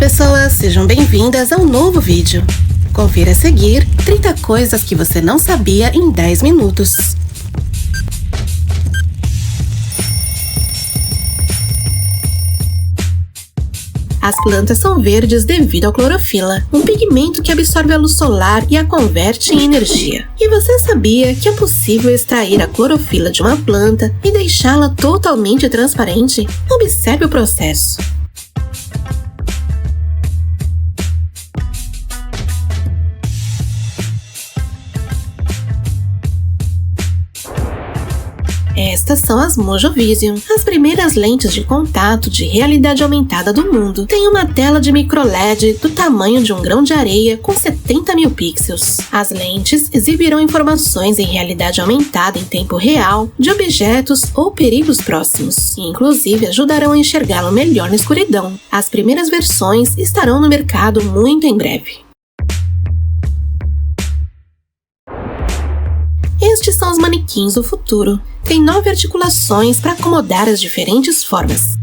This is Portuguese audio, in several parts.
pessoas, sejam bem-vindas a um novo vídeo. Confira a seguir 30 coisas que você não sabia em 10 minutos. As plantas são verdes devido à clorofila, um pigmento que absorve a luz solar e a converte em energia. E você sabia que é possível extrair a clorofila de uma planta e deixá-la totalmente transparente? Observe o processo. Estas são as Mojo Vision, as primeiras lentes de contato de realidade aumentada do mundo. Tem uma tela de microLED do tamanho de um grão de areia com 70 mil pixels. As lentes exibirão informações em realidade aumentada em tempo real de objetos ou perigos próximos, e inclusive ajudarão a enxergá-lo melhor na escuridão. As primeiras versões estarão no mercado muito em breve. Estes são os manequins do futuro. Tem 9 articulações para acomodar as diferentes formas.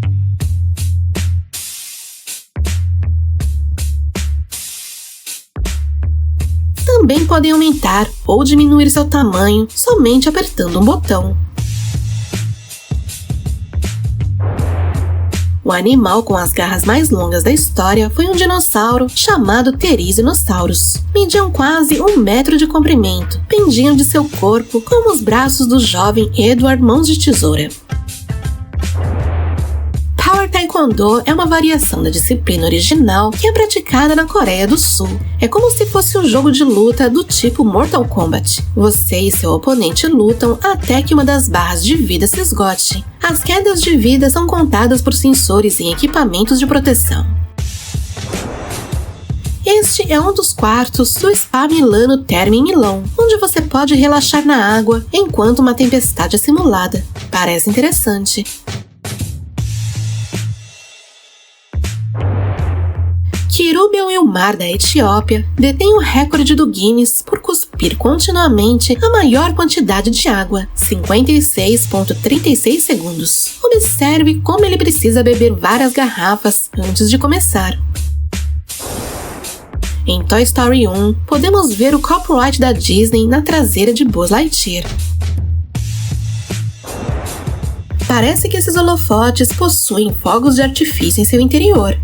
Também podem aumentar ou diminuir seu tamanho somente apertando um botão. O animal com as garras mais longas da história foi um dinossauro chamado Therizinosaurus. Mediam quase 1 metro de comprimento, pendiam de seu corpo como os braços do jovem Edward Mãos de Tesoura. Power Taekwondo é uma variação da disciplina original que é praticada na Coreia do Sul. É como se fosse um jogo de luta do tipo Mortal Kombat. Você e seu oponente lutam até que uma das barras de vida se esgote. As quedas de vida são contadas por sensores em equipamentos de proteção. Este é um dos quartos do Spa Milano Terme em Milão, onde você pode relaxar na água enquanto uma tempestade é simulada. Parece interessante. Kirube Wilmar, da Etiópia, detém o recorde do Guinness por cuspir continuamente a maior quantidade de água, 56,36 segundos. Observe como ele precisa beber várias garrafas antes de começar. Em Toy Story 1, podemos ver o copyright da Disney na traseira de Buzz Lightyear. Parece que esses holofotes possuem fogos de artifício em seu interior.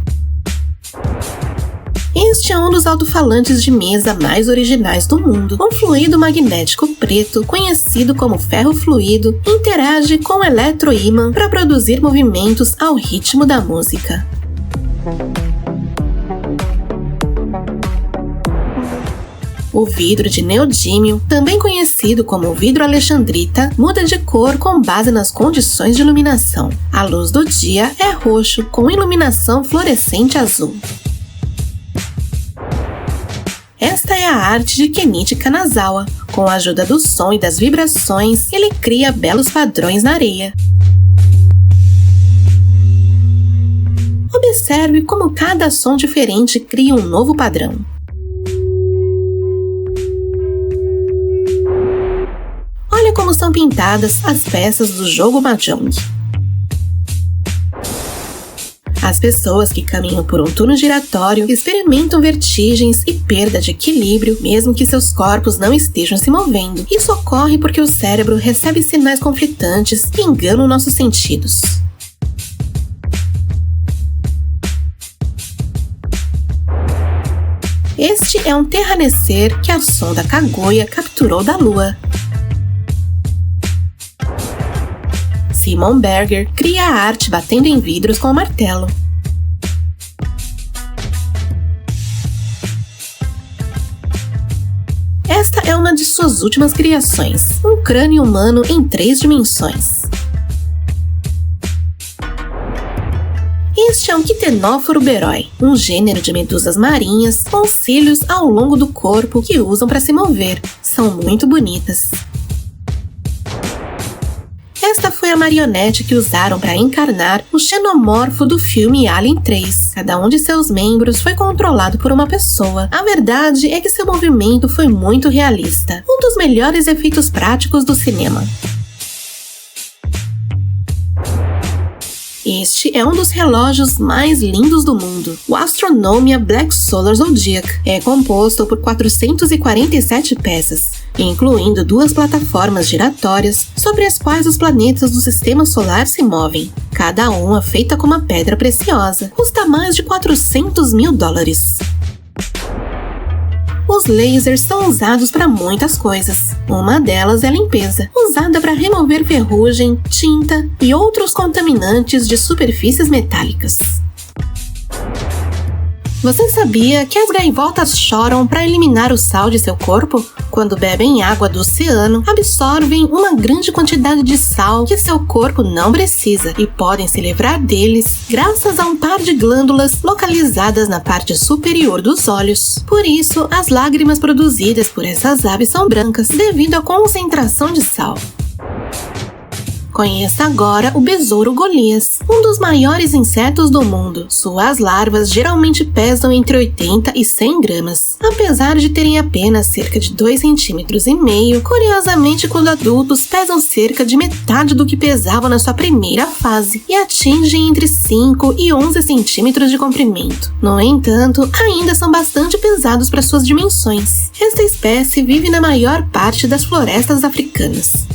Este é um dos alto-falantes de mesa mais originais do mundo. Um fluido magnético preto, conhecido como ferro fluido, interage com o eletroímã para produzir movimentos ao ritmo da música. O vidro de neodímio, também conhecido como vidro alexandrita, muda de cor com base nas condições de iluminação. A luz do dia é roxo, com iluminação fluorescente azul. Esta é a arte de Kenichi Kanazawa. Com a ajuda do som e das vibrações, ele cria belos padrões na areia. Observe como cada som diferente cria um novo padrão. Olha como são pintadas as peças do jogo Mahjong. As pessoas que caminham por um túnel giratório experimentam vertigens e perda de equilíbrio, mesmo que seus corpos não estejam se movendo. Isso ocorre porque o cérebro recebe sinais conflitantes que enganam nossos sentidos. Este é um terranecer que a sonda Kaguya capturou da Lua. Simon Berger cria a arte batendo em vidros com o martelo. Esta é uma de suas últimas criações, um crânio humano em 3 dimensões. Este é um Quitenóforo beroi, um gênero de medusas marinhas com cílios ao longo do corpo que usam para se mover. São muito bonitas. Esta foi a marionete que usaram para encarnar o xenomorfo do filme Alien 3. Cada um de seus membros foi controlado por uma pessoa. A verdade é que seu movimento foi muito realista, um dos melhores efeitos práticos do cinema. Este é um dos relógios mais lindos do mundo. O Astronomia Black Solar Zodiac é composto por 447 peças, incluindo 2 plataformas giratórias sobre as quais os planetas do sistema solar se movem. Cada uma feita com uma pedra preciosa. Custa mais de $400 mil. Os lasers são usados para muitas coisas. Uma delas é a limpeza, usada para remover ferrugem, tinta e outros contaminantes de superfícies metálicas. Você sabia que as gaivotas choram para eliminar o sal de seu corpo? Quando bebem água do oceano, absorvem uma grande quantidade de sal que seu corpo não precisa e podem se livrar deles graças a um par de glândulas localizadas na parte superior dos olhos. Por isso, as lágrimas produzidas por essas aves são brancas devido à concentração de sal. Conheça agora o besouro Golias, um dos maiores insetos do mundo. Suas larvas geralmente pesam entre 80 e 100 gramas. Apesar de terem apenas cerca de 2,5 cm, curiosamente quando adultos pesam cerca de metade do que pesavam na sua primeira fase e atingem entre 5 e 11 centímetros de comprimento. No entanto, ainda são bastante pesados para suas dimensões. Esta espécie vive na maior parte das florestas africanas.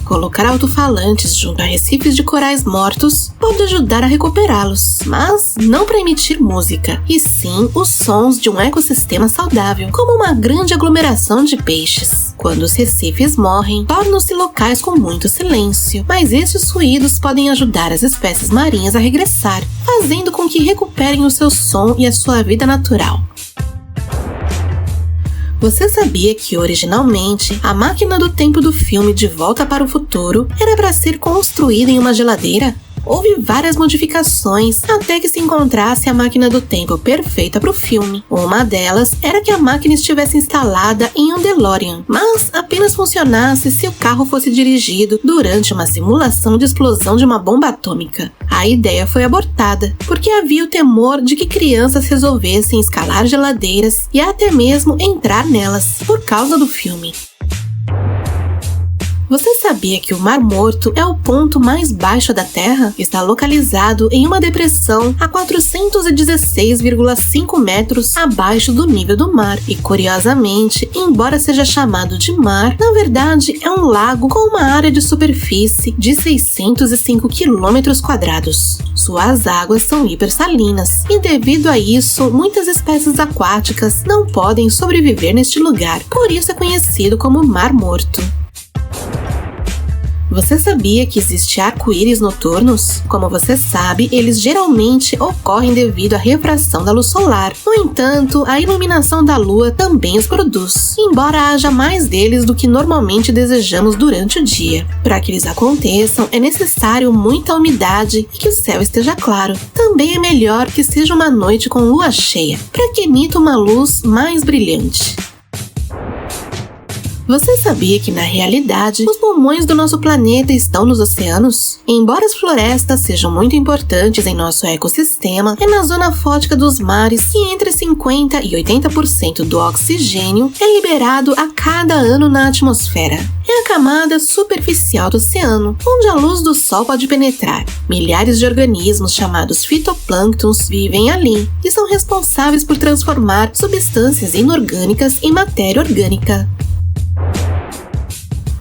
Colocar alto-falantes junto a recifes de corais mortos pode ajudar a recuperá-los, mas não para emitir música, e sim os sons de um ecossistema saudável, como uma grande aglomeração de peixes. Quando os recifes morrem, tornam-se locais com muito silêncio, mas esses ruídos podem ajudar as espécies marinhas a regressar, fazendo com que recuperem o seu som e a sua vida natural. Você sabia que, originalmente, a máquina do tempo do filme De Volta para o Futuro era para ser construída em uma geladeira? Houve várias modificações até que se encontrasse a máquina do tempo perfeita para o filme. Uma delas era que a máquina estivesse instalada em um DeLorean, mas apenas funcionasse se o carro fosse dirigido durante uma simulação de explosão de uma bomba atômica. A ideia foi abortada, porque havia o temor de que crianças resolvessem escalar geladeiras e até mesmo entrar nelas, por causa do filme. Você sabia que o Mar Morto é o ponto mais baixo da Terra? Está localizado em uma depressão a 416,5 metros abaixo do nível do mar. E, curiosamente, embora seja chamado de mar, na verdade é um lago com uma área de superfície de 605 km². Suas águas são hipersalinas e, devido a isso, muitas espécies aquáticas não podem sobreviver neste lugar. Por isso é conhecido como Mar Morto. Você sabia que existe arco-íris noturnos? Como você sabe, eles geralmente ocorrem devido à refração da luz solar. No entanto, a iluminação da lua também os produz, embora haja mais deles do que normalmente desejamos durante o dia. Para que eles aconteçam, é necessário muita umidade e que o céu esteja claro. Também é melhor que seja uma noite com lua cheia, para que emita uma luz mais brilhante. Você sabia que, na realidade, os pulmões do nosso planeta estão nos oceanos? Embora as florestas sejam muito importantes em nosso ecossistema, é na zona fótica dos mares que entre 50% e 80% do oxigênio é liberado a cada ano na atmosfera. É a camada superficial do oceano, onde a luz do sol pode penetrar. Milhares de organismos chamados fitoplânctons vivem ali e são responsáveis por transformar substâncias inorgânicas em matéria orgânica.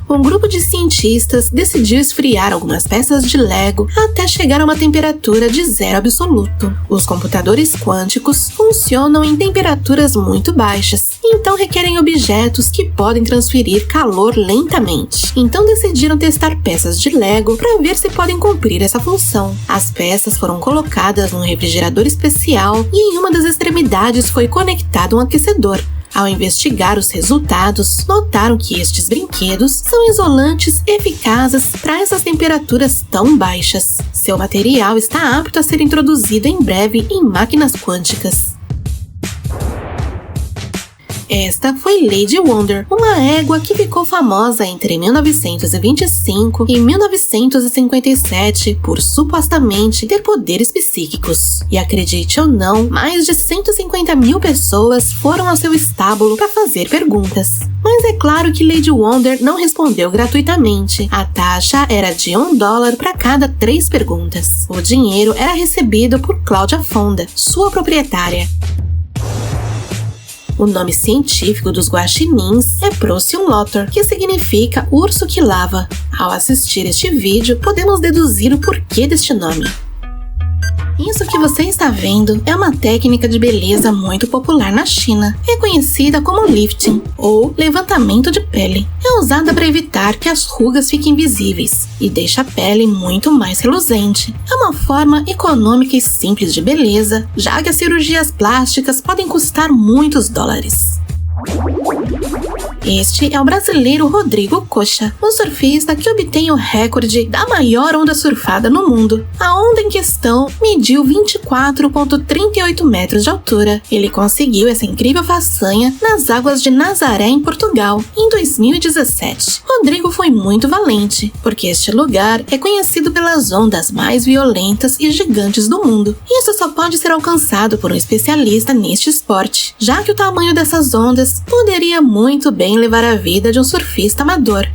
Um grupo de cientistas decidiu esfriar algumas peças de Lego até chegar a uma temperatura de zero absoluto. Os computadores quânticos funcionam em temperaturas muito baixas, então requerem objetos que podem transferir calor lentamente. Então decidiram testar peças de Lego para ver se podem cumprir essa função. As peças foram colocadas num refrigerador especial e em uma das extremidades foi conectado um aquecedor. Ao investigar os resultados, notaram que estes brinquedos são isolantes eficazes para essas temperaturas tão baixas. Seu material está apto a ser introduzido em breve em máquinas quânticas. Esta foi Lady Wonder, uma égua que ficou famosa entre 1925 e 1957 por supostamente ter poderes psíquicos. E acredite ou não, mais de 150 mil pessoas foram ao seu estábulo para fazer perguntas. Mas é claro que Lady Wonder não respondeu gratuitamente. A taxa era de $1 para cada 3 perguntas. O dinheiro era recebido por Cláudia Fonda, sua proprietária. O nome científico dos guaxinins é Procyon-Lotor, que significa urso que lava. Ao assistir este vídeo, podemos deduzir o porquê deste nome. Isso que você está vendo é uma técnica de beleza muito popular na China. É conhecida como lifting, ou levantamento de pele. É usada para evitar que as rugas fiquem visíveis e deixa a pele muito mais reluzente. É uma forma econômica e simples de beleza, já que as cirurgias plásticas podem custar muitos dólares. Este é o brasileiro Rodrigo Cocha, o surfista que obtém o recorde da maior onda surfada no mundo. A onda em questão mediu 24,38 metros de altura. Ele conseguiu essa incrível façanha nas águas de Nazaré, em Portugal, em 2017. Rodrigo foi muito valente, porque este lugar é conhecido pelas ondas mais violentas e gigantes do mundo. Isso só pode ser alcançado por um especialista neste esporte, já que o tamanho dessas ondas poderia muito bem levar a vida de um surfista amador.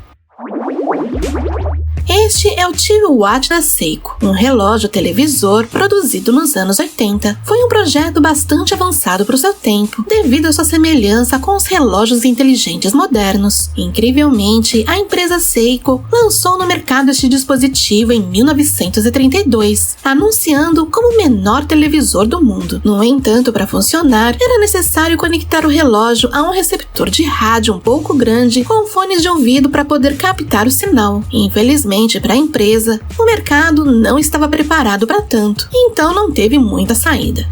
Este é o TV Watch da Seiko, um relógio televisor produzido nos anos 80. Foi um projeto bastante avançado para o seu tempo, devido à sua semelhança com os relógios inteligentes modernos. Incrivelmente, a empresa Seiko lançou no mercado este dispositivo em 1932, anunciando como o menor televisor do mundo. No entanto, para funcionar, era necessário conectar o relógio a um receptor de rádio um pouco grande com fones de ouvido para poder captar o sinal. Infelizmente, para a empresa, o mercado não estava preparado para tanto, então não teve muita saída.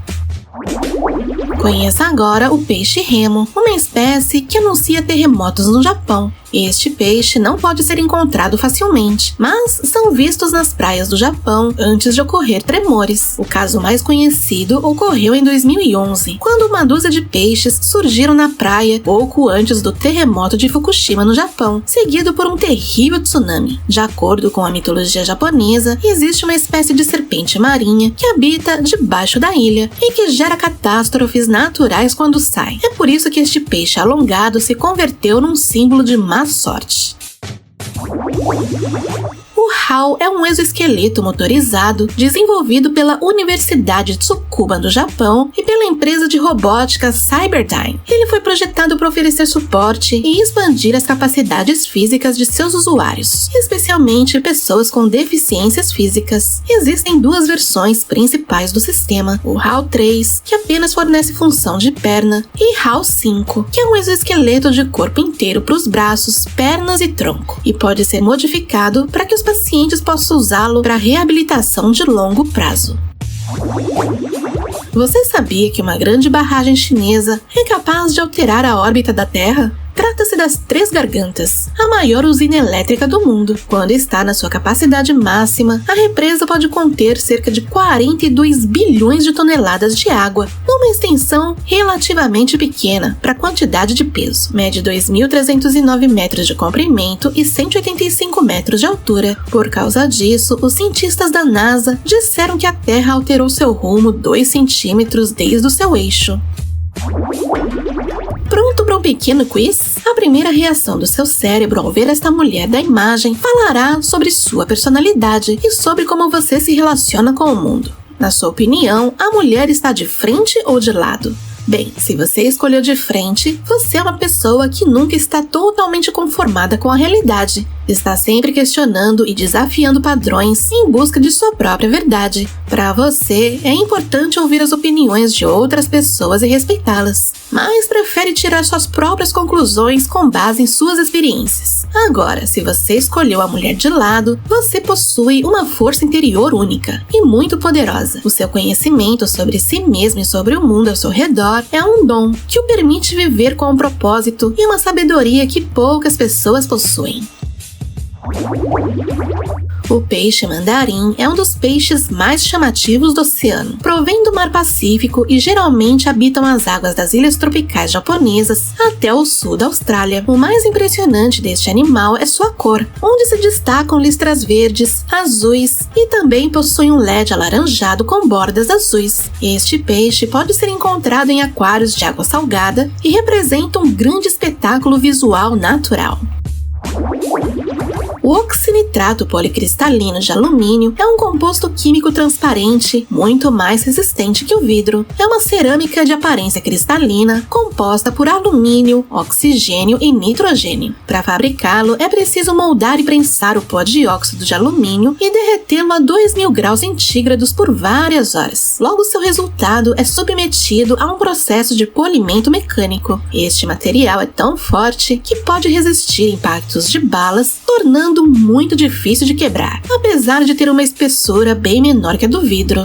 Conheça agora o peixe-remo, uma espécie que anuncia terremotos no Japão. Este peixe não pode ser encontrado facilmente, mas são vistos nas praias do Japão antes de ocorrer tremores. O caso mais conhecido ocorreu em 2011, quando uma dúzia de peixes surgiram na praia pouco antes do terremoto de Fukushima, no Japão, seguido por um terrível tsunami. De acordo com a mitologia japonesa, existe uma espécie de serpente marinha que habita debaixo da ilha e que gera catástrofes naturais quando sai. É por isso que este peixe alongado se converteu num símbolo de má sorte. O HAL é um exoesqueleto motorizado desenvolvido pela Universidade Tsukuba do Japão e pela empresa de robótica Cyberdyne. Ele foi projetado para oferecer suporte e expandir as capacidades físicas de seus usuários, especialmente pessoas com deficiências físicas. Existem 2 versões principais do sistema, o HAL 3, que apenas fornece função de perna, e HAL 5, que é um exoesqueleto de corpo inteiro para os braços, pernas e tronco, e pode ser modificado para que os pacientes possam usá-lo para reabilitação de longo prazo. Você sabia que uma grande barragem chinesa é capaz de alterar a órbita da Terra? Trata-se das Três Gargantas, a maior usina elétrica do mundo. Quando está na sua capacidade máxima, a represa pode conter cerca de 42 bilhões de toneladas de água, numa extensão relativamente pequena para a quantidade de peso. Mede 2.309 metros de comprimento e 185 metros de altura. Por causa disso, os cientistas da NASA disseram que a Terra alterou seu rumo 2 centímetros desde o seu eixo. Pronto para um pequeno quiz? A primeira reação do seu cérebro ao ver esta mulher da imagem falará sobre sua personalidade e sobre como você se relaciona com o mundo. Na sua opinião, a mulher está de frente ou de lado? Bem, se você escolheu de frente, você é uma pessoa que nunca está totalmente conformada com a realidade. Está sempre questionando e desafiando padrões em busca de sua própria verdade. Para você, é importante ouvir as opiniões de outras pessoas e respeitá-las, mas prefere tirar suas próprias conclusões com base em suas experiências. Agora, se você escolheu a mulher de lado, você possui uma força interior única e muito poderosa. O seu conhecimento sobre si mesmo e sobre o mundo ao seu redor é um dom que o permite viver com um propósito e uma sabedoria que poucas pessoas possuem. O peixe mandarim é um dos peixes mais chamativos do oceano. Provém do Mar Pacífico e geralmente habitam as águas das ilhas tropicais japonesas até o sul da Austrália. O mais impressionante deste animal é sua cor, onde se destacam listras verdes, azuis e também possui um LED alaranjado com bordas azuis. Este peixe pode ser encontrado em aquários de água salgada e representa um grande espetáculo visual natural. O oxinitrato policristalino de alumínio é um composto químico transparente, muito mais resistente que o vidro. É uma cerâmica de aparência cristalina, composta por alumínio, oxigênio e nitrogênio. Para fabricá-lo, é preciso moldar e prensar o pó de óxido de alumínio e derretê-lo a 2000 graus centígrados por várias horas. Logo, seu resultado é submetido a um processo de polimento mecânico. Este material é tão forte que pode resistir impactos de balas, tornando muito difícil de quebrar, apesar de ter uma espessura bem menor que a do vidro.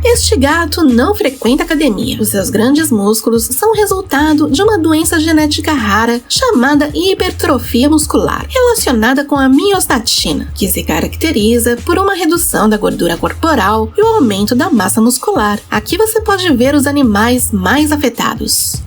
Este gato não frequenta academia. Os seus grandes músculos são resultado de uma doença genética rara chamada hipertrofia muscular, relacionada com a miostatina, que se caracteriza por uma redução da gordura corporal e o aumento da massa muscular. Aqui você pode ver os animais mais afetados.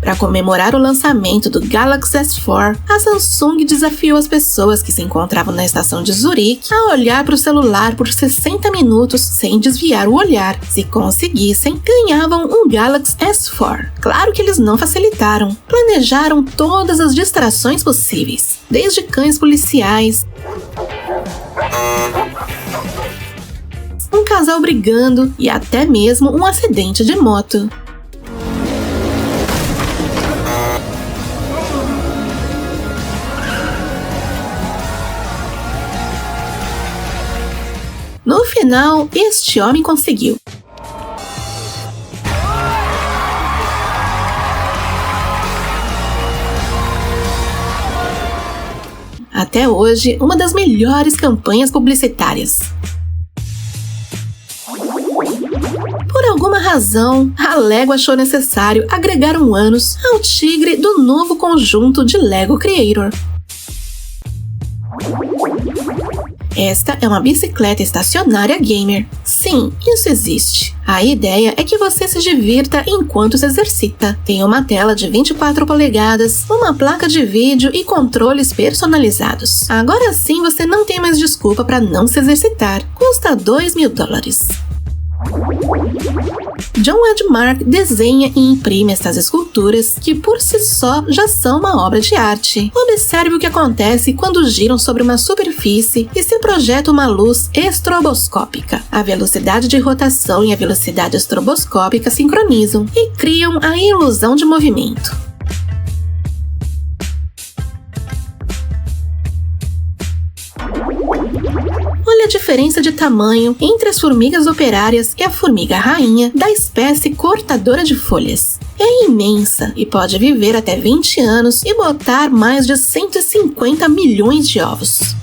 Para comemorar o lançamento do Galaxy S4, a Samsung desafiou as pessoas que se encontravam na estação de Zurique a olhar para o celular por 60 minutos sem desviar o olhar. Se conseguissem, ganhavam um Galaxy S4. Claro que eles não facilitaram. Planejaram todas as distrações possíveis, desde cães policiais, um casal brigando e até mesmo um acidente de moto. No final, este homem conseguiu. Até hoje, uma das melhores campanhas publicitárias. Por alguma razão, a Lego achou necessário agregar um ânus ao tigre do novo conjunto de Lego Creator. Esta é uma bicicleta estacionária gamer. Sim, isso existe. A ideia é que você se divirta enquanto se exercita. Tem uma tela de 24 polegadas, uma placa de vídeo e controles personalizados. Agora sim você não tem mais desculpa para não se exercitar. Custa $2.000. John Edmark desenha e imprime estas esculturas que por si só já são uma obra de arte. Observe o que acontece quando giram sobre uma superfície e se projeta uma luz estroboscópica. A velocidade de rotação e a velocidade estroboscópica sincronizam e criam a ilusão de movimento. Olha a diferença de tamanho entre as formigas operárias e a formiga rainha da espécie cortadora de folhas. É imensa e pode viver até 20 anos e botar mais de 150 milhões de ovos.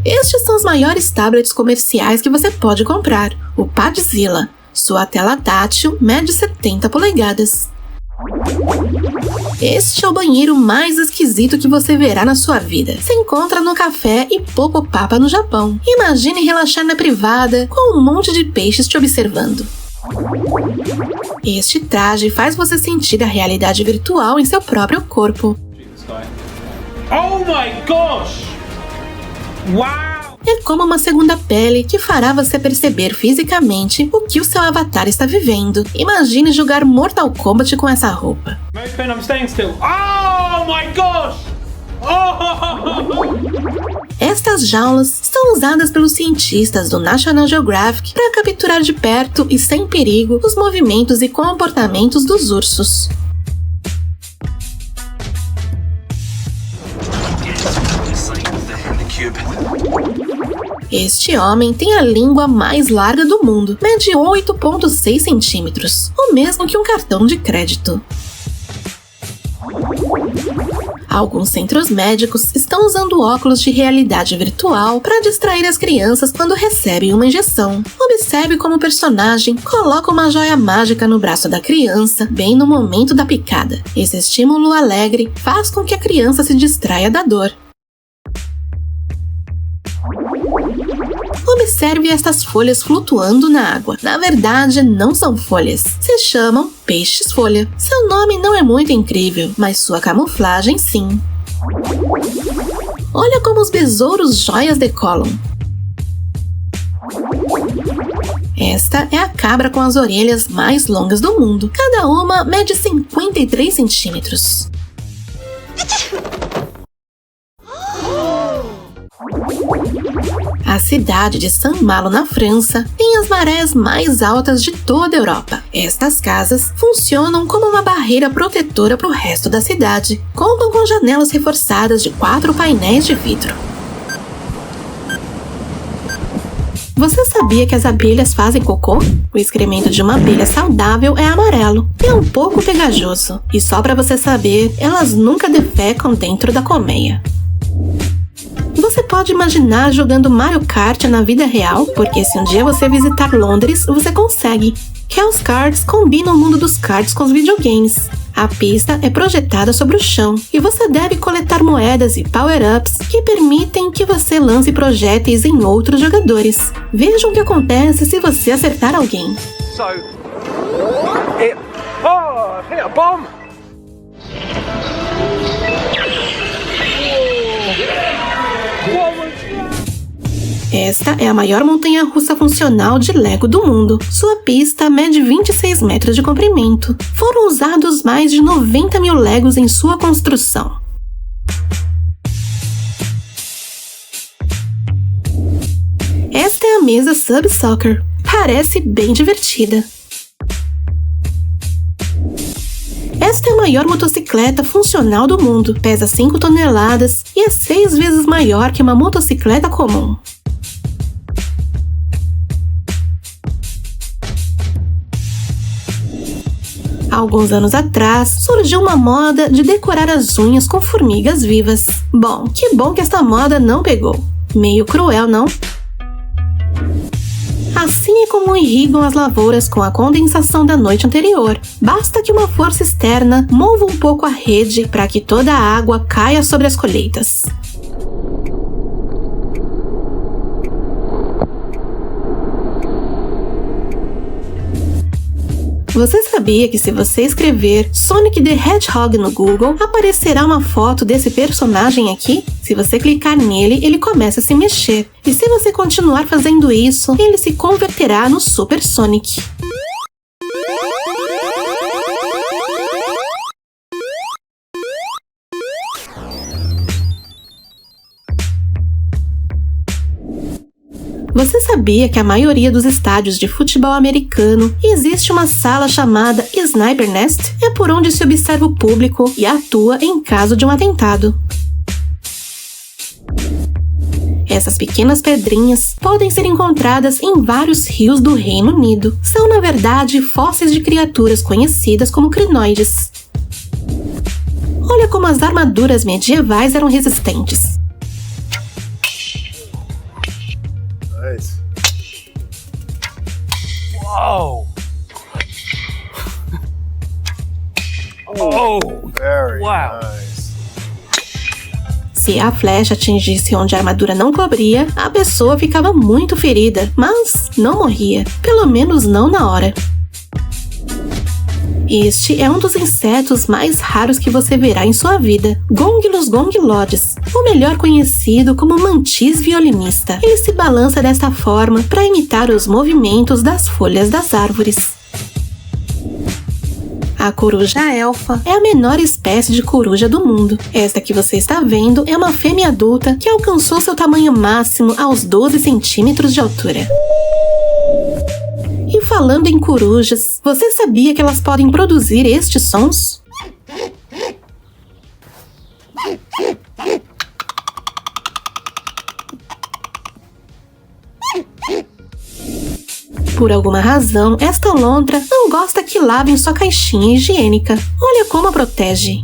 Estes são os maiores tablets comerciais que você pode comprar, o Padzilla. Sua tela tátil mede 70 polegadas. Este é o banheiro mais esquisito que você verá na sua vida. Se encontra no café e Popopapa no Japão. Imagine relaxar na privada com um monte de peixes te observando. Este traje faz você sentir a realidade virtual em seu próprio corpo. Oh my gosh! Wow! É como uma segunda pele que fará você perceber fisicamente o que o seu avatar está vivendo. Imagine jogar Mortal Kombat com essa roupa. Open, I'm staying still. Oh my gosh! Oh! Estas jaulas são usadas pelos cientistas do National Geographic para capturar de perto e sem perigo os movimentos e comportamentos dos ursos. Este homem tem a língua mais larga do mundo, mede 8,6 centímetros, o mesmo que um cartão de crédito. Alguns centros médicos estão usando óculos de realidade virtual para distrair as crianças quando recebem uma injeção. Observe como o personagem coloca uma joia mágica no braço da criança bem no momento da picada. Esse estímulo alegre faz com que a criança se distraia da dor. Observe estas folhas flutuando na água. Na verdade, não são folhas. Se chamam peixes-folha. Seu nome não é muito incrível, mas sua camuflagem sim. Olha como os besouros joias decolam. Esta é a cabra com as orelhas mais longas do mundo. Cada uma mede 53 centímetros. A cidade de Saint-Malo, na França, tem as marés mais altas de toda a Europa. Estas casas funcionam como uma barreira protetora para o resto da cidade. Contam com janelas reforçadas de 4 painéis de vidro. Você sabia que as abelhas fazem cocô? O excremento de uma abelha saudável é amarelo e é um pouco pegajoso. E só para você saber, elas nunca defecam dentro da colmeia. Você pode imaginar jogando Mario Kart na vida real? Porque se um dia você visitar Londres, você consegue. Chaos Cards combina o mundo dos cards com os videogames. A pista é projetada sobre o chão e você deve coletar moedas e power-ups que permitem que você lance projéteis em outros jogadores. Vejam o que acontece se você acertar alguém. Hit a bomb! Esta é a maior montanha-russa funcional de Lego do mundo. Sua pista mede 26 metros de comprimento. Foram usados mais de 90 mil Legos em sua construção. Esta é a mesa Sub Soccer. Parece bem divertida. Esta é a maior motocicleta funcional do mundo. Pesa 5 toneladas e é 6 vezes maior que uma motocicleta comum. Alguns anos atrás, surgiu uma moda de decorar as unhas com formigas vivas. Bom que esta moda não pegou. Meio cruel, não? Assim é como irrigam as lavouras com a condensação da noite anterior. Basta que uma força externa mova um pouco a rede para que toda a água caia sobre as colheitas. Você sabia que se você escrever Sonic the Hedgehog no Google, aparecerá uma foto desse personagem aqui? Se você clicar nele, ele começa a se mexer. E se você continuar fazendo isso, ele se converterá no Super Sonic. Você sabia que a maioria dos estádios de futebol americano existe uma sala chamada Sniper Nest? É por onde se observa o público e atua em caso de um atentado. Essas pequenas pedrinhas podem ser encontradas em vários rios do Reino Unido. São, na verdade, fósseis de criaturas conhecidas como crinoides. Olha como as armaduras medievais eram resistentes. Nice. Whoa! Oh, very nice. Se a flecha atingisse onde a armadura não cobria, a pessoa ficava muito ferida, mas não morria, pelo menos não na hora. Este é um dos insetos mais raros que você verá em sua vida, Gongylus gongylodes, ou melhor conhecido como mantis violinista. Ele se balança desta forma para imitar os movimentos das folhas das árvores. A coruja elfa é a menor espécie de coruja do mundo. Esta que você está vendo é uma fêmea adulta que alcançou seu tamanho máximo aos 12 centímetros de altura. E falando em corujas, você sabia que elas podem produzir estes sons? Por alguma razão, esta lontra não gosta que lavem sua caixinha higiênica. Olha como a protege.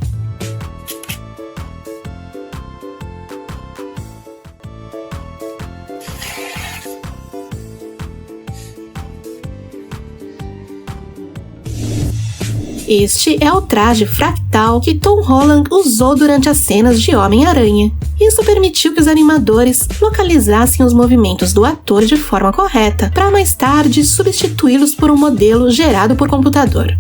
Este é o traje fractal que Tom Holland usou durante as cenas de Homem-Aranha. Isso permitiu que os animadores localizassem os movimentos do ator de forma correta, para mais tarde substituí-los por um modelo gerado por computador.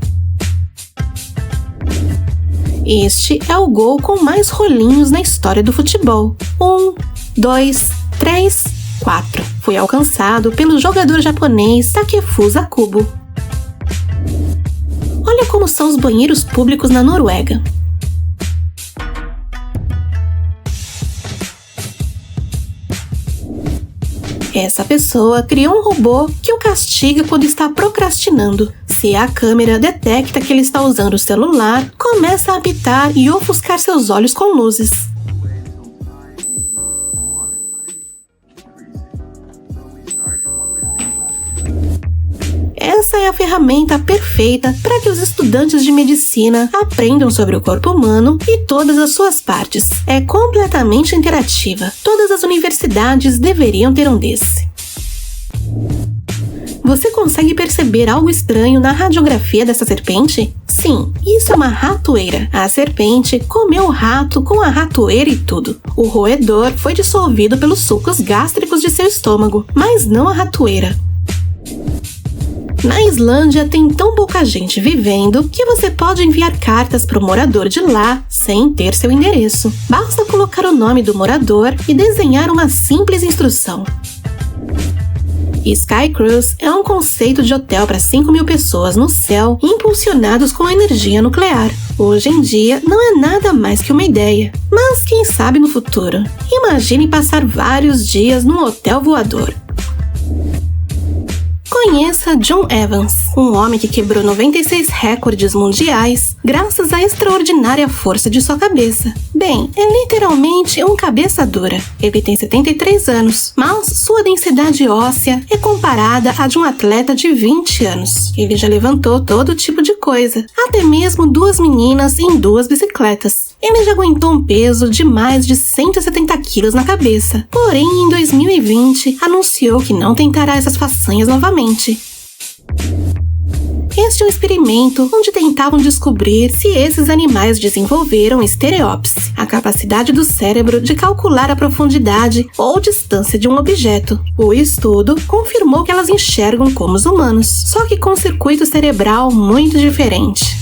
Este é o gol com mais rolinhos na história do futebol. 1, 2, 3, 4. Foi alcançado pelo jogador japonês Takefusa Kubo. Olha como são os banheiros públicos na Noruega. Essa pessoa criou um robô que o castiga quando está procrastinando. Se a câmera detecta que ele está usando o celular, começa a apitar e ofuscar seus olhos com luzes. Essa é a ferramenta perfeita para que os estudantes de medicina aprendam sobre o corpo humano e todas as suas partes. É completamente interativa. Todas as universidades deveriam ter um desse. Você consegue perceber algo estranho na radiografia dessa serpente? Sim, isso é uma ratoeira. A serpente comeu o rato com a ratoeira e tudo. O roedor foi dissolvido pelos sucos gástricos de seu estômago, mas não a ratoeira. Na Islândia tem tão pouca gente vivendo que você pode enviar cartas para o morador de lá sem ter seu endereço. Basta colocar o nome do morador e desenhar uma simples instrução. Sky Cruise é um conceito de hotel para 5.000 pessoas no céu impulsionados com energia nuclear. Hoje em dia não é nada mais que uma ideia, mas quem sabe no futuro. Imagine passar vários dias num hotel voador. Conheça John Evans, um homem que quebrou 96 recordes mundiais graças à extraordinária força de sua cabeça. Bem, é literalmente um cabeça dura. Ele tem 73 anos, mas sua densidade óssea é comparada à de um atleta de 20 anos. Ele já levantou todo tipo de coisa, até mesmo 2 meninas em 2 bicicletas. Ele já aguentou um peso de mais de 170 quilos na cabeça. Porém, em 2020, anunciou que não tentará essas façanhas novamente. Este é um experimento onde tentavam descobrir se esses animais desenvolveram estereópse, a capacidade do cérebro de calcular a profundidade ou distância de um objeto. O estudo confirmou que elas enxergam como os humanos, só que com um circuito cerebral muito diferente.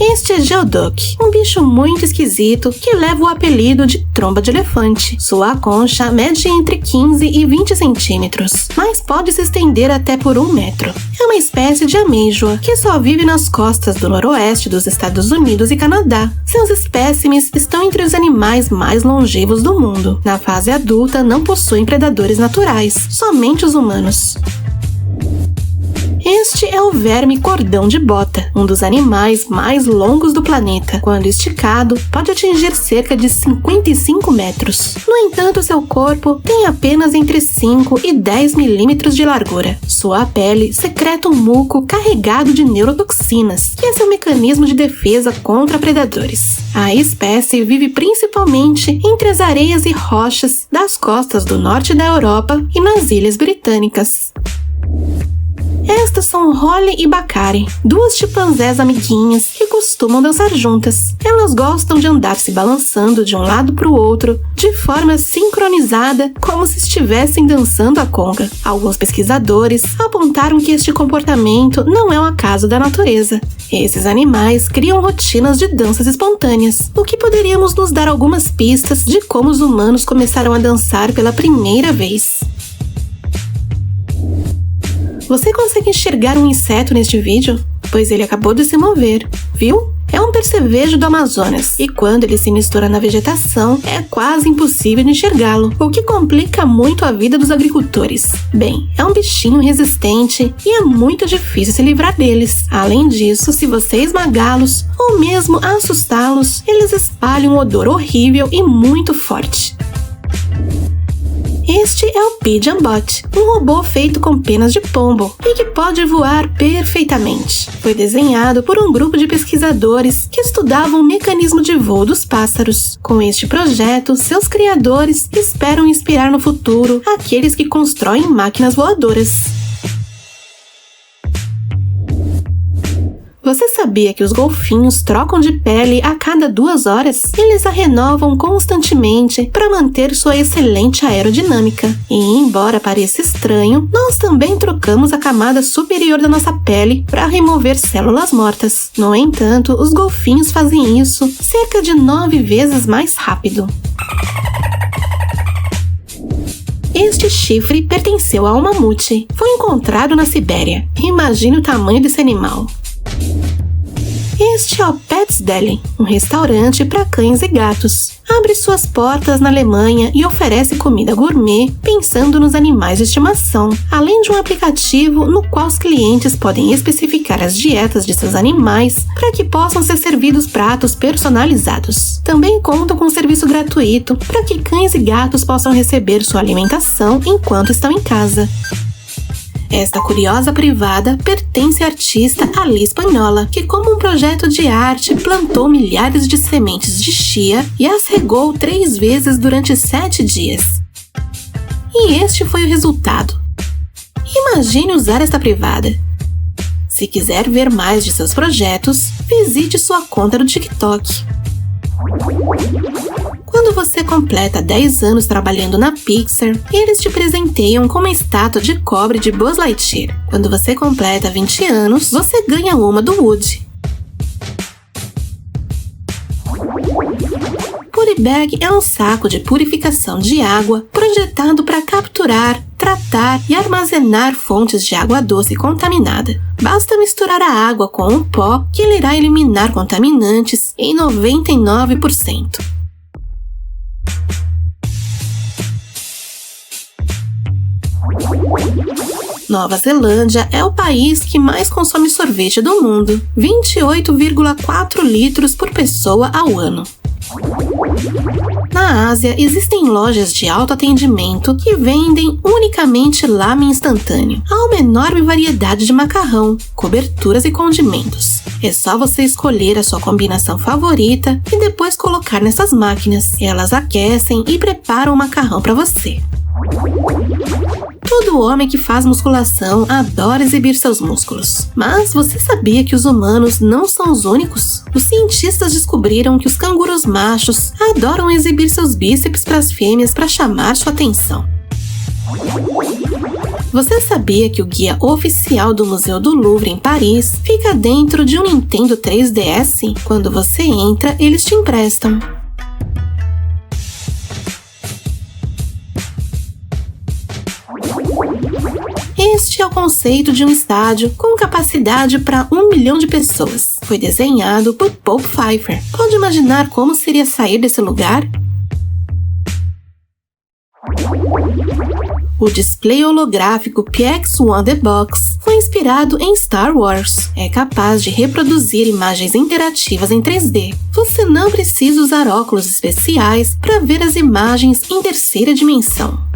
Este é Geoduck, um bicho muito esquisito que leva o apelido de tromba de elefante. Sua concha mede entre 15 e 20 centímetros, mas pode se estender até por 1 metro. É uma espécie de amêijoa que só vive nas costas do noroeste dos Estados Unidos e Canadá. Seus espécimes estão entre os animais mais longevos do mundo. Na fase adulta não possuem predadores naturais, somente os humanos. Este é o verme cordão de bota, um dos animais mais longos do planeta. Quando esticado, pode atingir cerca de 55 metros. No entanto, seu corpo tem apenas entre 5 e 10 milímetros de largura. Sua pele secreta um muco carregado de neurotoxinas, que é seu mecanismo de defesa contra predadores. A espécie vive principalmente entre as areias e rochas das costas do norte da Europa e nas Ilhas Britânicas. Estas são Holly e Bakari, 2 chimpanzés amiguinhas que costumam dançar juntas. Elas gostam de andar se balançando de um lado para o outro, de forma sincronizada, como se estivessem dançando a conga. Alguns pesquisadores apontaram que este comportamento não é um acaso da natureza. Esses animais criam rotinas de danças espontâneas, o que poderíamos nos dar algumas pistas de como os humanos começaram a dançar pela primeira vez. Você consegue enxergar um inseto neste vídeo? Pois ele acabou de se mover, viu? É um percevejo do Amazonas, e quando ele se mistura na vegetação, é quase impossível de enxergá-lo, o que complica muito a vida dos agricultores. Bem, é um bichinho resistente e é muito difícil se livrar deles. Além disso, se você esmagá-los ou mesmo assustá-los, eles espalham um odor horrível e muito forte. Este é o Pigeon Bot, um robô feito com penas de pombo e que pode voar perfeitamente. Foi desenhado por um grupo de pesquisadores que estudavam o mecanismo de voo dos pássaros. Com este projeto, seus criadores esperam inspirar no futuro aqueles que constroem máquinas voadoras. Você sabia que os golfinhos trocam de pele a cada 2 horas? Eles a renovam constantemente para manter sua excelente aerodinâmica. E, embora pareça estranho, nós também trocamos a camada superior da nossa pele para remover células mortas. No entanto, os golfinhos fazem isso cerca de 9 vezes mais rápido. Este chifre pertenceu a um mamute. Foi encontrado na Sibéria. Imagine o tamanho desse animal. Este é o Pets Deli, um restaurante para cães e gatos. Abre suas portas na Alemanha e oferece comida gourmet pensando nos animais de estimação, além de um aplicativo no qual os clientes podem especificar as dietas de seus animais para que possam ser servidos pratos personalizados. Também contam com um serviço gratuito para que cães e gatos possam receber sua alimentação enquanto estão em casa. Esta curiosa privada pertence à artista Ali Espanhola, que como um projeto de arte plantou milhares de sementes de chia e as regou 3 vezes durante 7 dias. E este foi o resultado. Imagine usar esta privada. Se quiser ver mais de seus projetos, visite sua conta no TikTok. Quando você completa 10 anos trabalhando na Pixar, eles te presenteiam com uma estátua de cobre de Buzz Lightyear. Quando você completa 20 anos, você ganha uma do Woody. Puribag é um saco de purificação de água projetado para capturar, tratar e armazenar fontes de água doce contaminada. Basta misturar a água com um pó que ele irá eliminar contaminantes em 99%. Nova Zelândia é o país que mais consome sorvete do mundo, 28,4 litros por pessoa ao ano. Na Ásia, existem lojas de autoatendimento que vendem unicamente lamen instantâneo. Há uma enorme variedade de macarrão, coberturas e condimentos. É só você escolher a sua combinação favorita e depois colocar nessas máquinas. Elas aquecem e preparam o macarrão para você. Todo homem que faz musculação adora exibir seus músculos. Mas você sabia que os humanos não são os únicos? Os cientistas descobriram que os cangurus machos adoram exibir seus bíceps para as fêmeas para chamar sua atenção. Você sabia que o guia oficial do Museu do Louvre em Paris fica dentro de um Nintendo 3DS? Quando você entra, eles te emprestam. Este é o conceito de um estádio com capacidade para 1 milhão de pessoas. Foi desenhado por Paul Pfeiffer. Pode imaginar como seria sair desse lugar? O display holográfico PX Wonderbox foi inspirado em Star Wars. É capaz de reproduzir imagens interativas em 3D. Você não precisa usar óculos especiais para ver as imagens em terceira dimensão.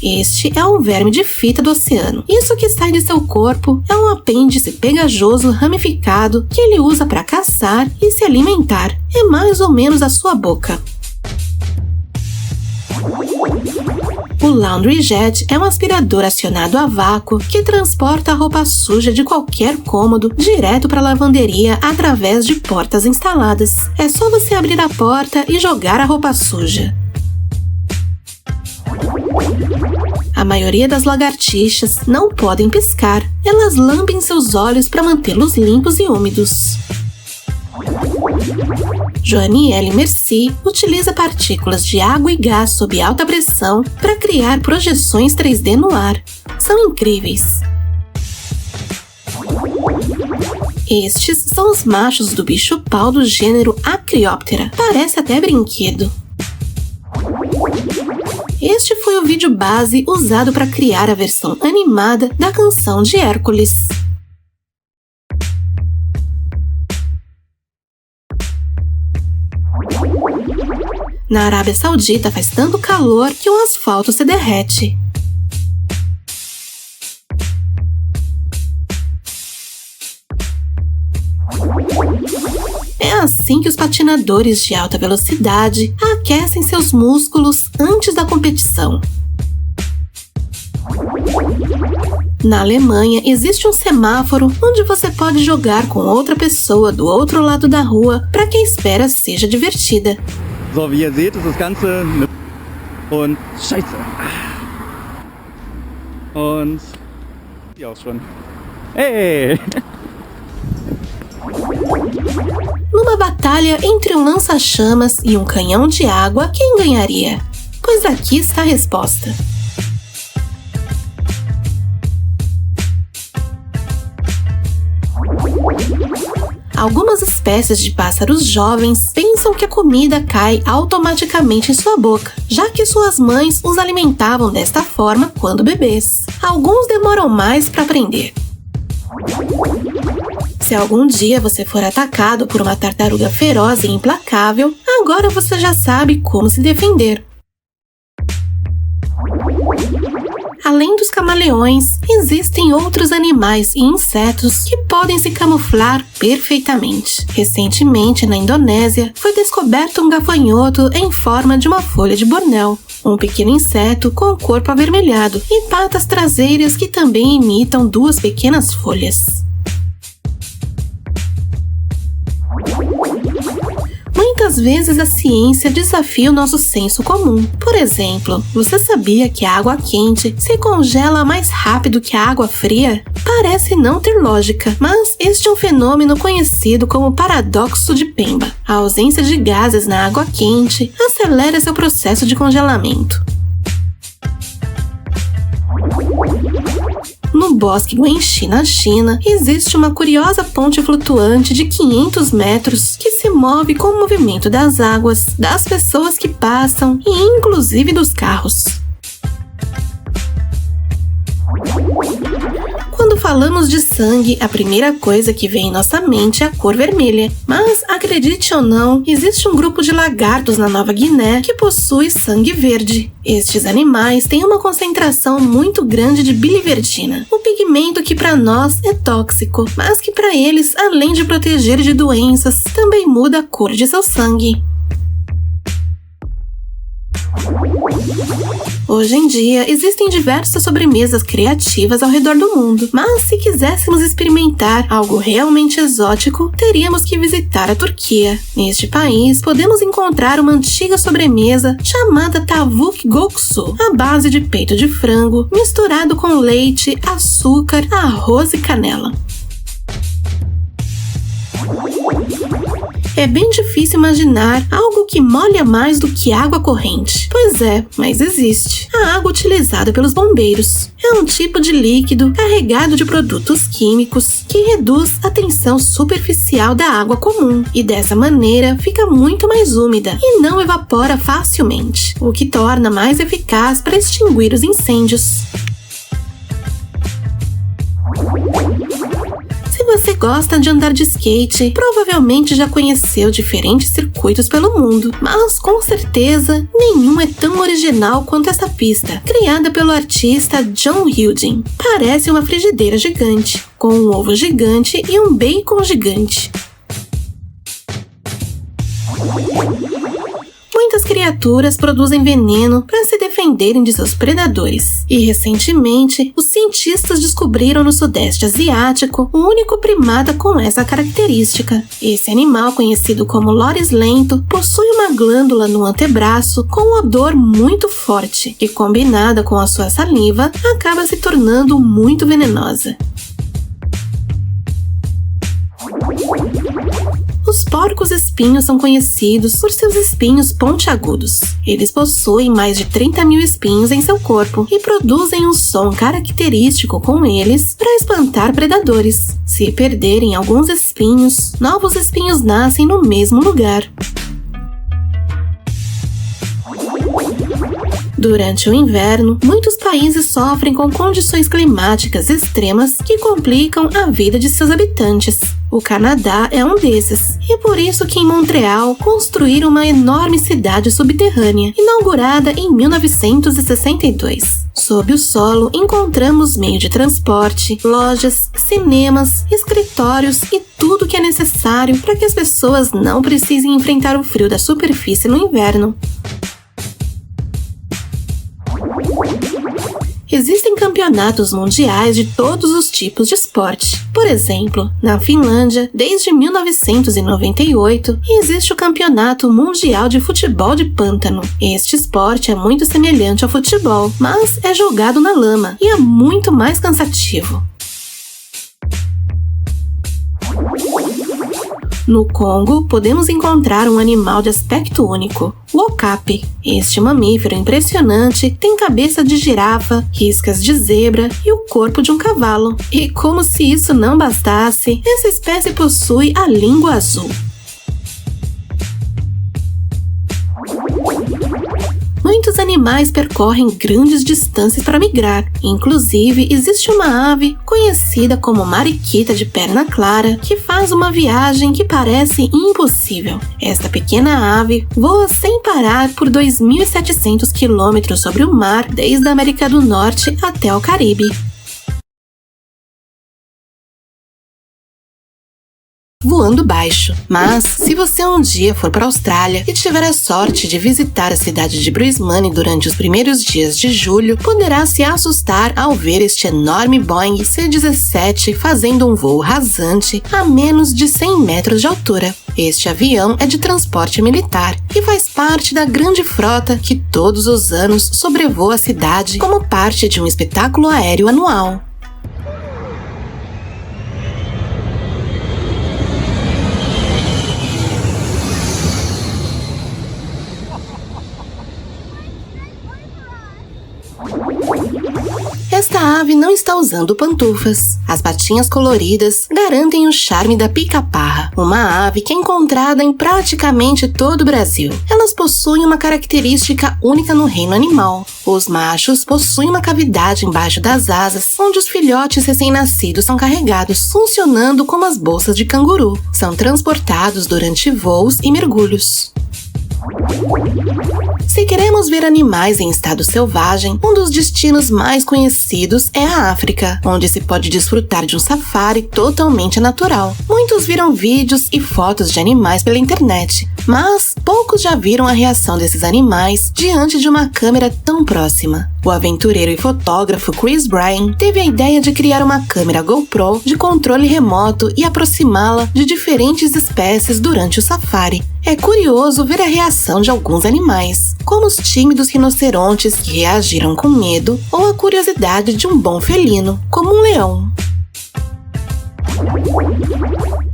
Este é um verme de fita do oceano. Isso que sai de seu corpo é um apêndice pegajoso ramificado que ele usa para caçar e se alimentar. É mais ou menos a sua boca. O Laundry Jet é um aspirador acionado a vácuo que transporta a roupa suja de qualquer cômodo direto para a lavanderia através de portas instaladas. É só você abrir a porta e jogar a roupa suja. A maioria das lagartixas não podem piscar. Elas lambem seus olhos para mantê-los limpos e úmidos. Joanielle Mercier utiliza partículas de água e gás sob alta pressão para criar projeções 3D no ar. São incríveis. Estes são os machos do bicho-pau do gênero Acreoptera. Parece até brinquedo. Este foi o vídeo base usado para criar a versão animada da canção de Hércules. Na Arábia Saudita faz tanto calor que o asfalto se derrete. É assim que os patinadores de alta velocidade aquecem seus músculos antes da competição. Na Alemanha, existe um semáforo onde você pode jogar com outra pessoa do outro lado da rua para que a espera seja divertida. So, wie ihr seht, ist das Ganze und Scheiße. Und ja auch schon. Hey! Numa batalha entre um lança-chamas e um canhão de água, quem ganharia? Pois aqui está a resposta. Algumas espécies de pássaros jovens pensam que a comida cai automaticamente em sua boca, já que suas mães os alimentavam desta forma quando bebês. Alguns demoram mais para aprender. Se algum dia você for atacado por uma tartaruga feroz e implacável, agora você já sabe como se defender. Além dos camaleões, existem outros animais e insetos que podem se camuflar perfeitamente. Recentemente, na Indonésia, foi descoberto um gafanhoto em forma de uma folha de Bornéu, um pequeno inseto com o corpo avermelhado e patas traseiras que também imitam duas pequenas folhas. Muitas vezes a ciência desafia o nosso senso comum. Por exemplo, você sabia que a água quente se congela mais rápido que a água fria? Parece não ter lógica, mas este é um fenômeno conhecido como paradoxo de Pemba. A ausência de gases na água quente acelera seu processo de congelamento. No bosque Guanxi, na China, existe uma curiosa ponte flutuante de 500 metros que se move com o movimento das águas, das pessoas que passam e inclusive dos carros. Quando falamos de sangue, a primeira coisa que vem em nossa mente é a cor vermelha. Mas, acredite ou não, existe um grupo de lagartos na Nova Guiné que possui sangue verde. Estes animais têm uma concentração muito grande de biliverdina, um pigmento que para nós é tóxico, mas que para eles, além de proteger de doenças, também muda a cor de seu sangue. Hoje em dia, existem diversas sobremesas criativas ao redor do mundo, mas se quiséssemos experimentar algo realmente exótico, teríamos que visitar a Turquia. Neste país, podemos encontrar uma antiga sobremesa chamada tavuk göksu, à base de peito de frango, misturado com leite, açúcar, arroz e canela. É bem difícil imaginar algo que molha mais do que água corrente. Pois é, mas existe. A água utilizada pelos bombeiros é um tipo de líquido carregado de produtos químicos que reduz a tensão superficial da água comum e dessa maneira fica muito mais úmida e não evapora facilmente, o que torna mais eficaz para extinguir os incêndios. Se você gosta de andar de skate, provavelmente já conheceu diferentes circuitos pelo mundo, mas com certeza nenhum é tão original quanto essa pista, criada pelo artista John Hilding. Parece uma frigideira gigante, com um ovo gigante e um bacon gigante. Muitas criaturas produzem veneno para se defenderem de seus predadores. E recentemente, os cientistas descobriram no Sudeste Asiático o único primata com essa característica. Esse animal, conhecido como loris lento, possui uma glândula no antebraço com um odor muito forte, que combinada com a sua saliva, acaba se tornando muito venenosa. Os porcos-espinhos são conhecidos por seus espinhos pontiagudos. Eles possuem mais de 30 mil espinhos em seu corpo e produzem um som característico com eles para espantar predadores. Se perderem alguns espinhos, novos espinhos nascem no mesmo lugar. Durante o inverno, muitos países sofrem com condições climáticas extremas que complicam a vida de seus habitantes. O Canadá é um desses, e por isso que em Montreal construíram uma enorme cidade subterrânea, inaugurada em 1962. Sob o solo, encontramos meio de transporte, lojas, cinemas, escritórios e tudo que é necessário para que as pessoas não precisem enfrentar o frio da superfície no inverno. Existem campeonatos mundiais de todos os tipos de esporte. Por exemplo, na Finlândia, desde 1998, existe o Campeonato Mundial de Futebol de Pântano. Este esporte é muito semelhante ao futebol, mas é jogado na lama e é muito mais cansativo. No Congo, podemos encontrar um animal de aspecto único, o okapi. Este mamífero impressionante tem cabeça de girafa, riscas de zebra e o corpo de um cavalo. E como se isso não bastasse, essa espécie possui a língua azul. Muitos animais percorrem grandes distâncias para migrar. Inclusive, existe uma ave conhecida como mariquita de perna clara que faz uma viagem que parece impossível. Esta pequena ave voa sem parar por 2.700 quilômetros sobre o mar, desde a América do Norte até o Caribe. Voando baixo. Mas, se você um dia for para a Austrália e tiver a sorte de visitar a cidade de Brisbane durante os primeiros dias de julho, poderá se assustar ao ver este enorme Boeing C-17 fazendo um voo rasante a menos de 100 metros de altura. Este avião é de transporte militar e faz parte da grande frota que todos os anos sobrevoa a cidade como parte de um espetáculo aéreo anual. Esta ave não está usando pantufas. As patinhas coloridas garantem o charme da pica-parra, uma ave que é encontrada em praticamente todo o Brasil. Elas possuem uma característica única no reino animal. Os machos possuem uma cavidade embaixo das asas, onde os filhotes recém-nascidos são carregados, funcionando como as bolsas de canguru. São transportados durante voos e mergulhos. Se queremos ver animais em estado selvagem, um dos destinos mais conhecidos é a África, onde se pode desfrutar de um safari totalmente natural. Muitos viram vídeos e fotos de animais pela internet, mas poucos já viram a reação desses animais diante de uma câmera tão próxima. O aventureiro e fotógrafo Chris Bryan teve a ideia de criar uma câmera GoPro de controle remoto e aproximá-la de diferentes espécies durante o safari. É curioso ver a reação de alguns animais, como os tímidos rinocerontes que reagiram com medo, ou a curiosidade de um bom felino, como um leão.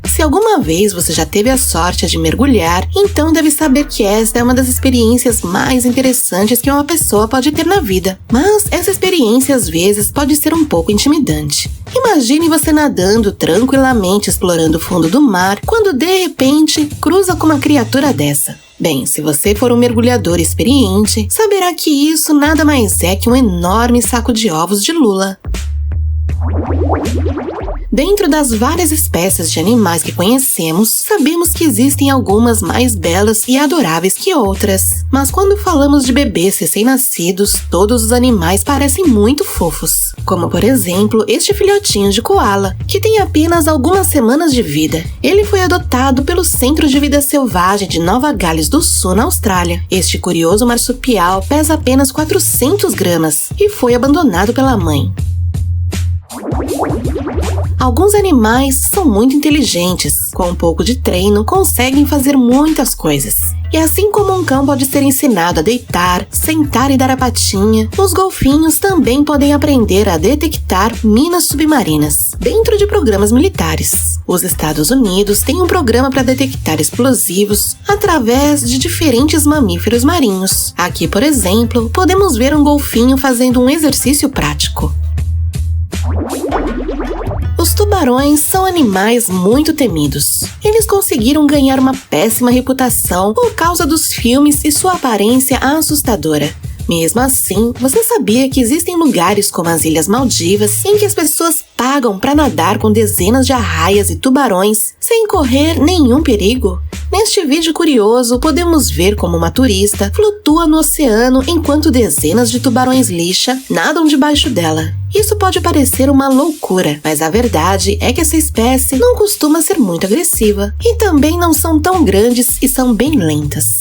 Se alguma vez você já teve a sorte de mergulhar, então deve saber que esta é uma das experiências mais interessantes que uma pessoa pode ter na vida. Mas essa experiência às vezes pode ser um pouco intimidante. Imagine você nadando tranquilamente explorando o fundo do mar, quando de repente cruza com uma criatura dessa. Bem, se você for um mergulhador experiente, saberá que isso nada mais é que um enorme saco de ovos de lula. Dentro das várias espécies de animais que conhecemos, sabemos que existem algumas mais belas e adoráveis que outras. Mas quando falamos de bebês recém-nascidos, todos os animais parecem muito fofos. Como, por exemplo, este filhotinho de koala, que tem apenas algumas semanas de vida. Ele foi adotado pelo Centro de Vida Selvagem de Nova Gales do Sul, na Austrália. Este curioso marsupial pesa apenas 400 gramas e foi abandonado pela mãe. Alguns animais são muito inteligentes. Com um pouco de treino, conseguem fazer muitas coisas. E assim como um cão pode ser ensinado a deitar, sentar e dar a patinha, os golfinhos também podem aprender a detectar minas submarinas dentro de programas militares. Os Estados Unidos têm um programa para detectar explosivos através de diferentes mamíferos marinhos. Aqui, por exemplo, podemos ver um golfinho fazendo um exercício prático. Os tubarões são animais muito temidos. Eles conseguiram ganhar uma péssima reputação por causa dos filmes e sua aparência assustadora. Mesmo assim, você sabia que existem lugares como as Ilhas Maldivas em que as pessoas pagam para nadar com dezenas de arraias e tubarões sem correr nenhum perigo? Neste vídeo curioso, podemos ver como uma turista flutua no oceano enquanto dezenas de tubarões-lixa nadam debaixo dela. Isso pode parecer uma loucura, mas a verdade é que essa espécie não costuma ser muito agressiva e também não são tão grandes e são bem lentas.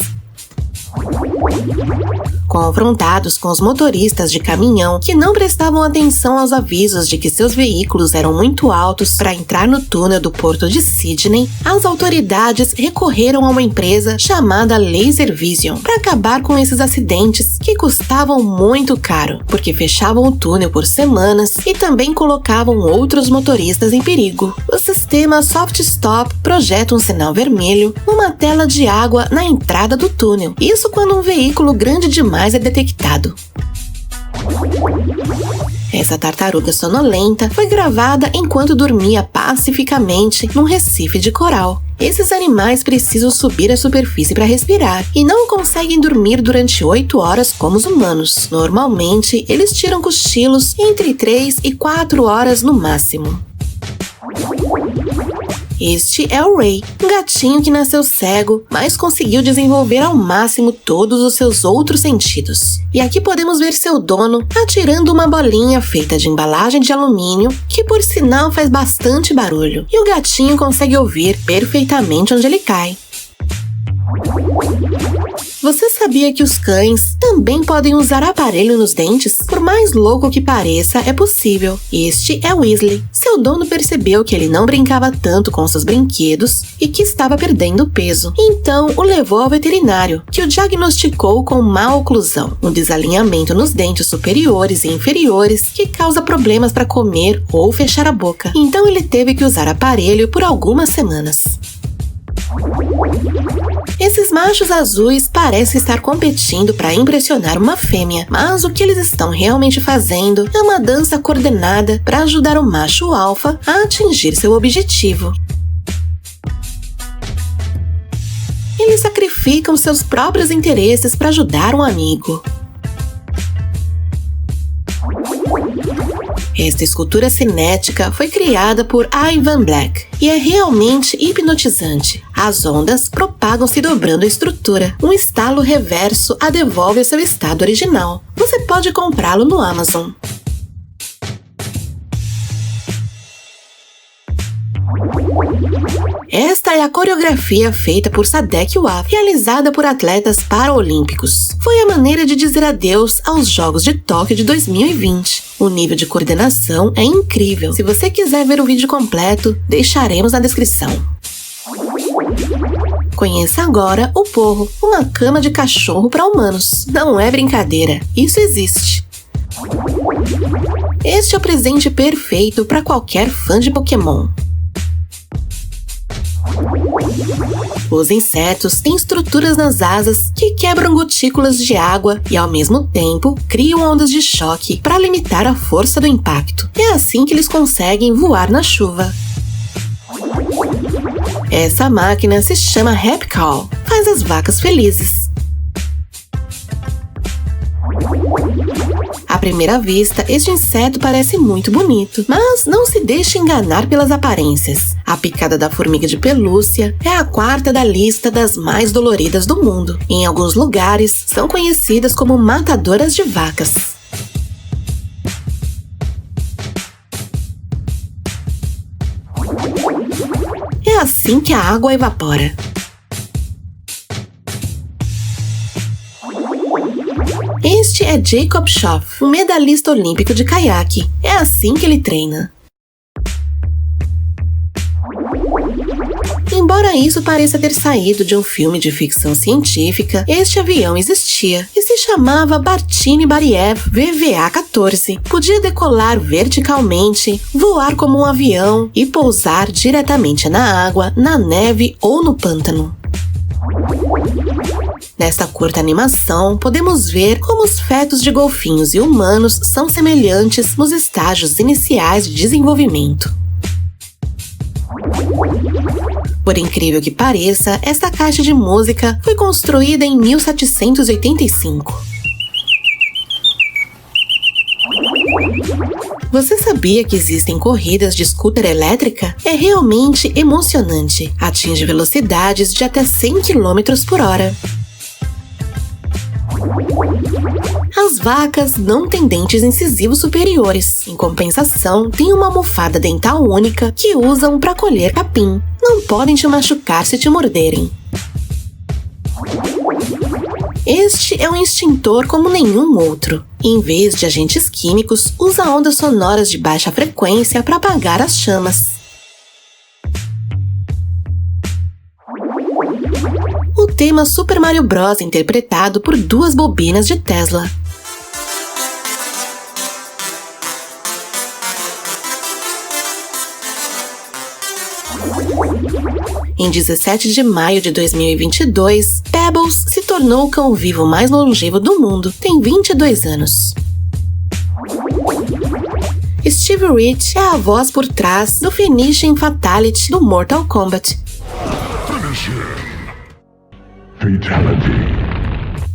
Confrontados com os motoristas de caminhão que não prestavam atenção aos avisos de que seus veículos eram muito altos para entrar no túnel do porto de Sydney, as autoridades recorreram a uma empresa chamada Laser Vision para acabar com esses acidentes que custavam muito caro, porque fechavam o túnel por semanas e também colocavam outros motoristas em perigo. O sistema Soft Stop projeta um sinal vermelho numa tela de água na entrada do túnel. Isso quando um veículo grande demais é detectado. Essa tartaruga sonolenta foi gravada enquanto dormia pacificamente num recife de coral. Esses animais precisam subir à superfície para respirar e não conseguem dormir durante 8 horas como os humanos. Normalmente, eles tiram cochilos entre 3 e 4 horas no máximo. Este é o Ray, um gatinho que nasceu cego, mas conseguiu desenvolver ao máximo todos os seus outros sentidos. E aqui podemos ver seu dono atirando uma bolinha feita de embalagem de alumínio, que por sinal faz bastante barulho, e o gatinho consegue ouvir perfeitamente onde ele cai. Você sabia que os cães também podem usar aparelho nos dentes? Por mais louco que pareça, é possível. Este é Weasley. Seu dono percebeu que ele não brincava tanto com seus brinquedos e que estava perdendo peso. Então, o levou ao veterinário, que o diagnosticou com má oclusão, um desalinhamento nos dentes superiores e inferiores que causa problemas para comer ou fechar a boca. Então, ele teve que usar aparelho por algumas semanas. Esses machos azuis parecem estar competindo para impressionar uma fêmea, mas o que eles estão realmente fazendo é uma dança coordenada para ajudar o macho alfa a atingir seu objetivo. Eles sacrificam seus próprios interesses para ajudar um amigo. Esta escultura cinética foi criada por Ivan Black e é realmente hipnotizante. As ondas propagam-se dobrando a estrutura. Um estalo reverso a devolve ao seu estado original. Você pode comprá-lo no Amazon. Esta é a coreografia feita por Sadek Waf, realizada por atletas paraolímpicos. Foi a maneira de dizer adeus aos Jogos de Tóquio de 2020. O nível de coordenação é incrível. Se você quiser ver o vídeo completo, deixaremos na descrição. Conheça agora o Porro, uma cama de cachorro para humanos. Não é brincadeira, isso existe. Este é o presente perfeito para qualquer fã de Pokémon. Os insetos têm estruturas nas asas que quebram gotículas de água e, ao mesmo tempo, criam ondas de choque para limitar a força do impacto. É assim que eles conseguem voar na chuva. Essa máquina se chama Happy Cow, faz as vacas felizes. À primeira vista, este inseto parece muito bonito, mas não se deixe enganar pelas aparências. A picada da formiga de pelúcia é a 4ª da lista das mais doloridas do mundo. Em alguns lugares, são conhecidas como matadoras de vacas. É assim que a água evapora. Este é Jacob Schoff, um medalhista olímpico de caiaque. É assim que ele treina. Embora isso pareça ter saído de um filme de ficção científica, este avião existia e se chamava Bartini Bariev VVA-14. Podia decolar verticalmente, voar como um avião e pousar diretamente na água, na neve ou no pântano. Nesta curta animação, podemos ver como os fetos de golfinhos e humanos são semelhantes nos estágios iniciais de desenvolvimento. Por incrível que pareça, esta caixa de música foi construída em 1785. Você sabia que existem corridas de scooter elétrica? É realmente emocionante. Atinge velocidades de até 100 km por hora. As vacas não têm dentes incisivos superiores. Em compensação, têm uma almofada dental única que usam para colher capim. Não podem te machucar se te morderem. Este é um extintor como nenhum outro. Em vez de agentes químicos, usa ondas sonoras de baixa frequência para apagar as chamas. O tema Super Mario Bros. Interpretado por 2 bobinas de Tesla. Em 17 de maio de 2022, Pebbles se tornou o cão vivo mais longevo do mundo, tem 22 anos. Steve Rich é a voz por trás do Finishing Fatality do Mortal Kombat.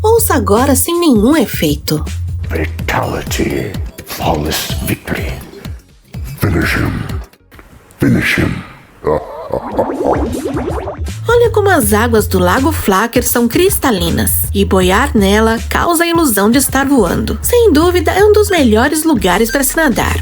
Ouça agora sem nenhum efeito. Fatality. Flawless victory. Finish him. Finish him. Olha como as águas do Lago Flacker são cristalinas, e boiar nela causa a ilusão de estar voando. Sem dúvida, é um dos melhores lugares para se nadar.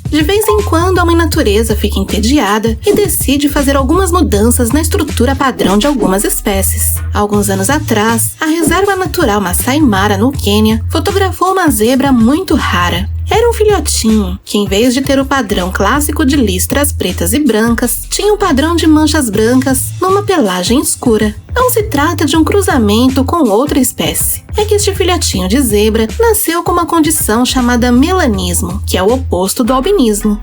De vez em quando, a mãe natureza fica entediada e decide fazer algumas mudanças na estrutura padrão de algumas espécies. Alguns anos atrás, a Reserva Natural Masai Mara, no Quênia, fotografou uma zebra muito rara. Era um filhotinho, que em vez de ter o padrão clássico de listras pretas e brancas, tinha um padrão de manchas brancas numa pelagem escura. Não se trata de um cruzamento com outra espécie. É que este filhotinho de zebra nasceu com uma condição chamada melanismo, que é o oposto do albinismo.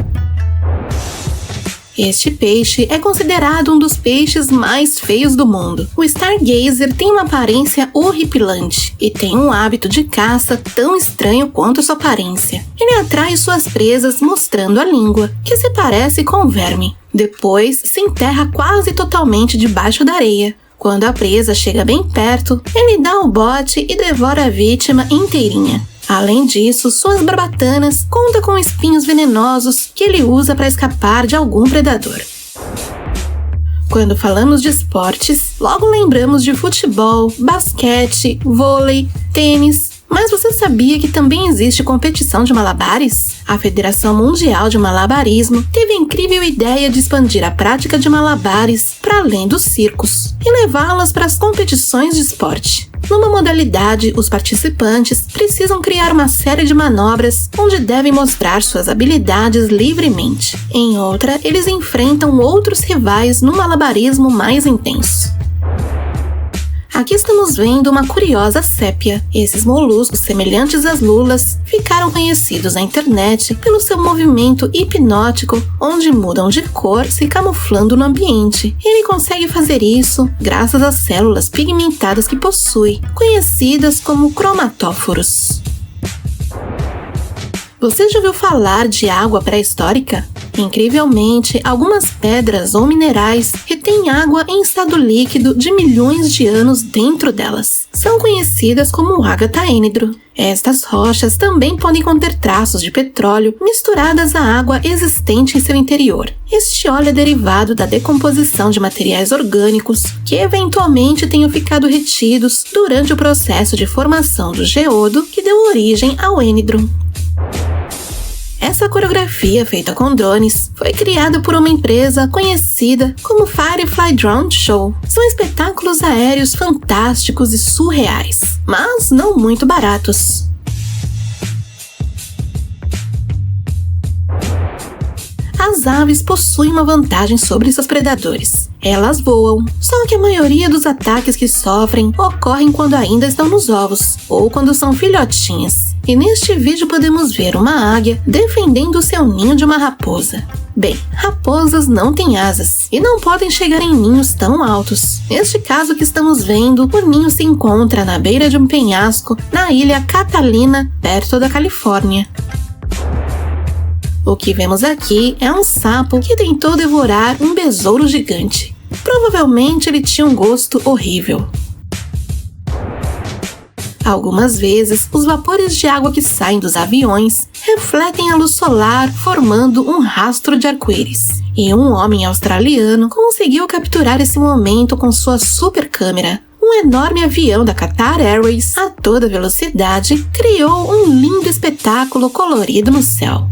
Este peixe é considerado um dos peixes mais feios do mundo. O Stargazer tem uma aparência horripilante e tem um hábito de caça tão estranho quanto sua aparência. Ele atrai suas presas mostrando a língua, que se parece com um verme. Depois, se enterra quase totalmente debaixo da areia. Quando a presa chega bem perto, ele dá o bote e devora a vítima inteirinha. Além disso, suas barbatanas contam com espinhos venenosos que ele usa para escapar de algum predador. Quando falamos de esportes, logo lembramos de futebol, basquete, vôlei, tênis. Mas você sabia que também existe competição de malabares? A Federação Mundial de Malabarismo teve a incrível ideia de expandir a prática de malabares para além dos circos e levá-las para as competições de esporte. Numa modalidade, os participantes precisam criar uma série de manobras onde devem mostrar suas habilidades livremente. Em outra, eles enfrentam outros rivais num malabarismo mais intenso. Aqui estamos vendo uma curiosa sépia. Esses moluscos, semelhantes às lulas, ficaram conhecidos na internet pelo seu movimento hipnótico, onde mudam de cor se camuflando no ambiente. Ele consegue fazer isso graças às células pigmentadas que possui, conhecidas como cromatóforos. Você já ouviu falar de água pré-histórica? Incrivelmente, algumas pedras ou minerais retêm água em estado líquido de milhões de anos dentro delas. São conhecidas como ágata ênidro. Estas rochas também podem conter traços de petróleo misturadas à água existente em seu interior. Este óleo é derivado da decomposição de materiais orgânicos que eventualmente tenham ficado retidos durante o processo de formação do geodo que deu origem ao ênidro. Essa coreografia feita com drones foi criada por uma empresa conhecida como Firefly Drone Show. São espetáculos aéreos fantásticos e surreais, mas não muito baratos. As aves possuem uma vantagem sobre seus predadores. Elas voam, só que a maioria dos ataques que sofrem ocorrem quando ainda estão nos ovos, ou quando são filhotinhas. E neste vídeo podemos ver uma águia defendendo o seu ninho de uma raposa. Bem, raposas não têm asas e não podem chegar em ninhos tão altos. Neste caso que estamos vendo, o ninho se encontra na beira de um penhasco na ilha Catalina, perto da Califórnia. O que vemos aqui é um sapo que tentou devorar um besouro gigante. Provavelmente ele tinha um gosto horrível. Algumas vezes, os vapores de água que saem dos aviões refletem a luz solar, formando um rastro de arco-íris. E um homem australiano conseguiu capturar esse momento com sua super câmera. Um enorme avião da Qatar Airways, a toda velocidade, criou um lindo espetáculo colorido no céu.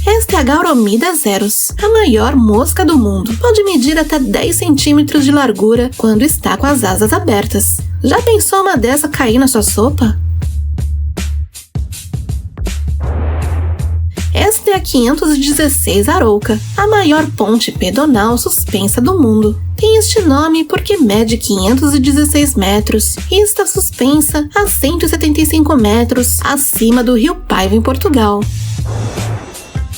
Esta Pentagaromida zeros, a maior mosca do mundo. Pode medir até 10 centímetros de largura quando está com as asas abertas. Já pensou uma dessa cair na sua sopa? Esta é a 516 Arouca, a maior ponte pedonal suspensa do mundo. Tem este nome porque mede 516 metros e está suspensa a 175 metros acima do Rio Paiva, em Portugal.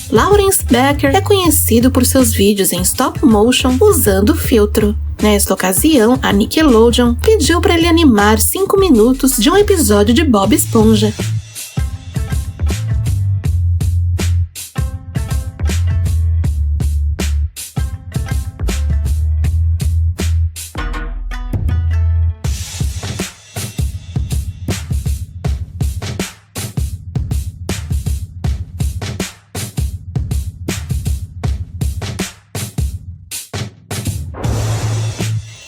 Lawrence Becker é conhecido por seus vídeos em stop motion usando filtro. Nesta ocasião, a Nickelodeon pediu para ele animar 5 minutos de um episódio de Bob Esponja.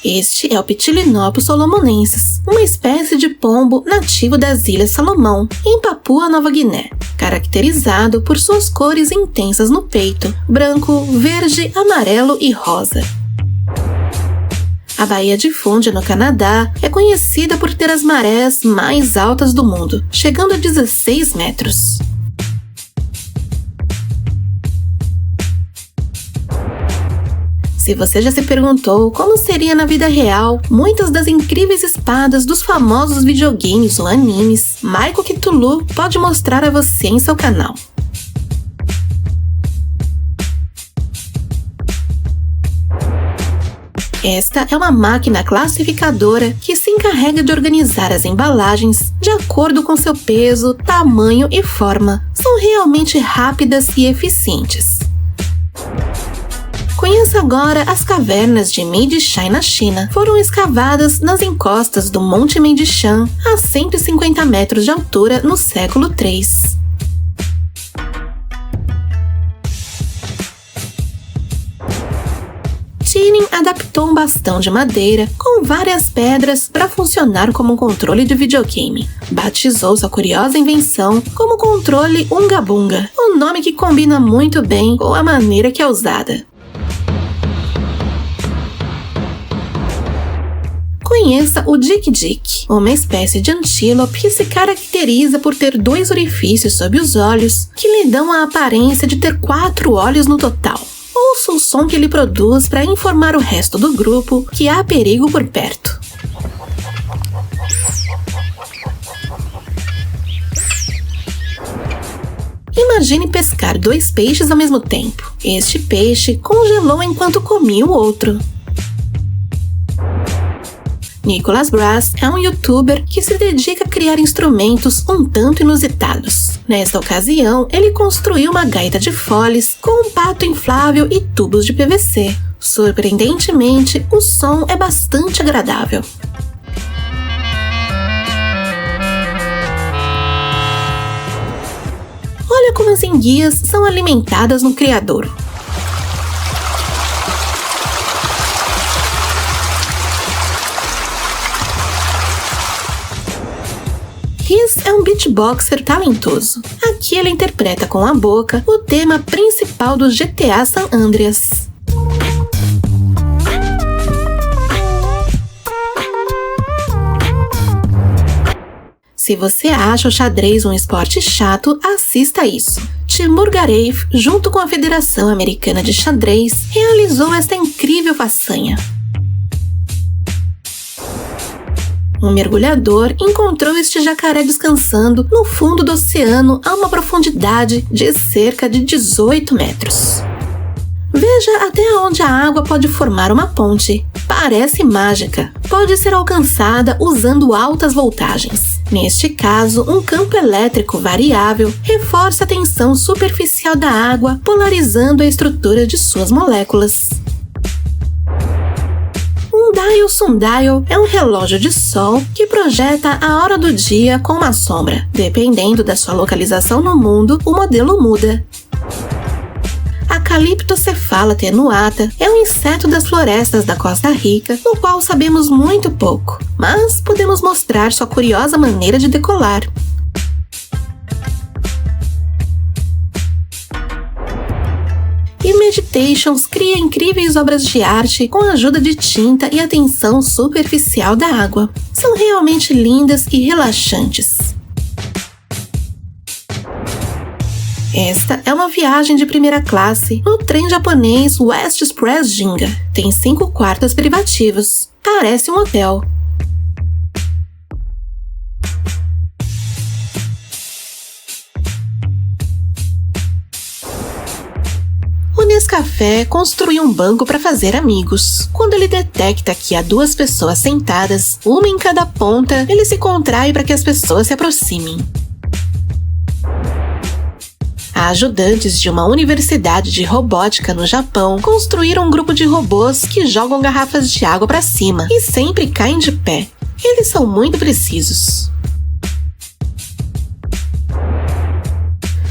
Este é o Ptilinopus solomonensis, uma espécie de pombo nativo das Ilhas Salomão, em Papua Nova Guiné, caracterizado por suas cores intensas no peito, branco, verde, amarelo e rosa. A Baía de Fundy, no Canadá, é conhecida por ter as marés mais altas do mundo, chegando a 16 metros. Se você já se perguntou como seria na vida real muitas das incríveis espadas dos famosos videogames ou animes, Michael Cthulhu pode mostrar a você em seu canal. Esta é uma máquina classificadora que se encarrega de organizar as embalagens de acordo com seu peso, tamanho e forma. São realmente rápidas e eficientes. Conheça agora as cavernas de Meidishan na China. Foram escavadas nas encostas do Monte Meidishan a 150 metros de altura no século III. Turing adaptou um bastão de madeira com várias pedras para funcionar como um controle de videogame. Batizou sua curiosa invenção como controle Unga Bunga, um nome que combina muito bem com a maneira que é usada. Conheça o Dik-Dik, uma espécie de antílope que se caracteriza por ter 2 orifícios sob os olhos, que lhe dão a aparência de ter 4 olhos no total. Ouça o som que ele produz para informar o resto do grupo que há perigo por perto. Imagine pescar 2 peixes ao mesmo tempo. Este peixe congelou enquanto comia o outro. Nicholas Brass é um youtuber que se dedica a criar instrumentos um tanto inusitados. Nesta ocasião, ele construiu uma gaita de foles com um pato inflável e tubos de PVC. Surpreendentemente, o som é bastante agradável. Olha como as enguias são alimentadas no criadouro. Riz é um beatboxer talentoso. Aqui ele interpreta com a boca o tema principal do GTA San Andreas. Se você acha o xadrez um esporte chato, assista isso. Timur Gareev, junto com a Federação Americana de Xadrez, realizou esta incrível façanha. Um mergulhador encontrou este jacaré descansando no fundo do oceano a uma profundidade de cerca de 18 metros. Veja até onde a água pode formar uma ponte. Parece mágica. Pode ser alcançada usando altas voltagens. Neste caso, um campo elétrico variável reforça a tensão superficial da água, polarizando a estrutura de suas moléculas. Um dial sundial é um relógio de sol que projeta a hora do dia com uma sombra. Dependendo da sua localização no mundo, o modelo muda. A Calyptocephala tenuata é um inseto das florestas da Costa Rica, no qual sabemos muito pouco, mas podemos mostrar sua curiosa maneira de decolar. Stations cria incríveis obras de arte com a ajuda de tinta e atenção superficial da água. São realmente lindas e relaxantes. Esta é uma viagem de primeira classe no trem japonês West Express Ginga. Tem 5 quartos privativos. Parece um hotel. O Nescafé construiu um banco para fazer amigos. Quando ele detecta que há 2 pessoas sentadas, uma em cada ponta, ele se contrai para que as pessoas se aproximem. Ajudantes de uma universidade de robótica no Japão construíram um grupo de robôs que jogam garrafas de água para cima e sempre caem de pé. Eles são muito precisos.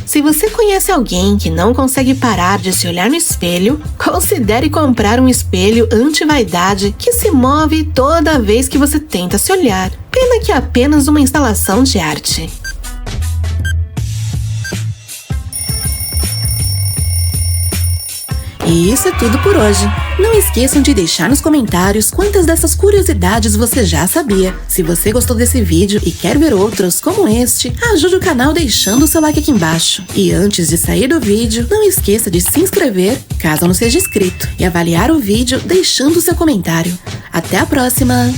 Se você conhece alguém que não consegue parar de se olhar no espelho, considere comprar um espelho anti-vaidade que se move toda vez que você tenta se olhar. Pena que é apenas uma instalação de arte. E isso é tudo por hoje. Não esqueçam de deixar nos comentários quantas dessas curiosidades você já sabia. Se você gostou desse vídeo e quer ver outros como este, ajude o canal deixando o seu like aqui embaixo. E antes de sair do vídeo, não esqueça de se inscrever, caso não seja inscrito, e avaliar o vídeo deixando o seu comentário. Até a próxima!